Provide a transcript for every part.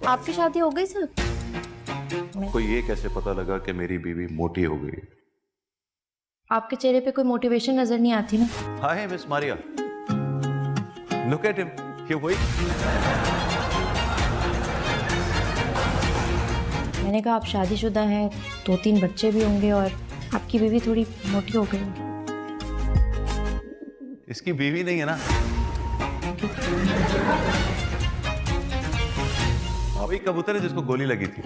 आपकी शादी हो गई सर? आपको ये कैसे पता लगा कि मेरी बीवी मोटी हो गई? आपके चेहरे पे कोई मोटिवेशन नजर नहीं आती ना। Hi miss Maria, look at him, ये वही। मैंने कहा आप शादीशुदा हैं, 2-3 बच्चे भी होंगे और आपकी बीवी थोड़ी मोटी हो गई होगी। इसकी बीवी नहीं है ना, वही कबूतर है जिसको गोली लगी थी।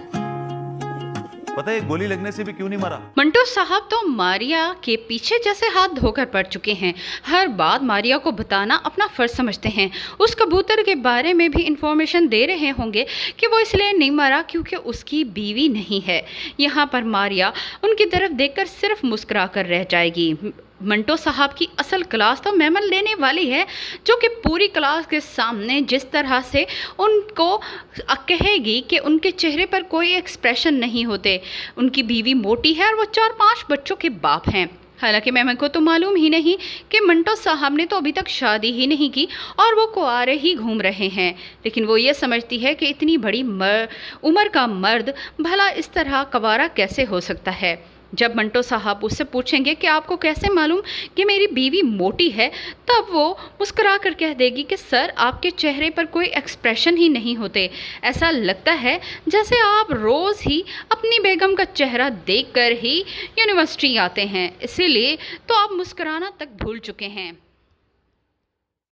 पता है गोली लगने से भी क्यों नहीं मरा? मंटो साहब तो मारिया के पीछे जैसे हाथ धोकर पड़ चुके हैं। हर बात मारिया को बताना अपना फर्ज समझते हैं। उस कबूतर के बारे में भी इंफॉर्मेशन दे रहे होंगे कि वो इसलिए नहीं मरा क्योंकि उसकी बीवी नहीं है। यहाँ पर मारिया उनकी तरफ देखकर सिर्फ मुस्कुरा कर रह जाएगी। मंटो साहब की असल क्लास तो मेमन लेने वाली है, जो कि पूरी क्लास के सामने जिस तरह से उनको कहेगी कि उनके चेहरे पर कोई एक्सप्रेशन नहीं होते, उनकी बीवी मोटी है और वो 4-5 बच्चों के बाप हैं। हालांकि मेमन को तो मालूम ही नहीं कि मंटो साहब ने तो अभी तक शादी ही नहीं की और वो कुंवारे ही घूम रहे हैं। लेकिन वो ये समझती है कि इतनी बड़ी उम्र का मर्द भला इस तरह कुंवारा कैसे हो सकता है। जब मंटो साहब उससे पूछेंगे कि आपको कैसे मालूम कि मेरी बीवी मोटी है, तब वो मुस्कुरा कर कह देगी कि सर आपके चेहरे पर कोई एक्सप्रेशन ही नहीं होते, ऐसा लगता है जैसे आप रोज़ ही अपनी बेगम का चेहरा देखकर ही यूनिवर्सिटी आते हैं, इसीलिए तो आप मुस्कुराना तक भूल चुके हैं।